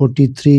43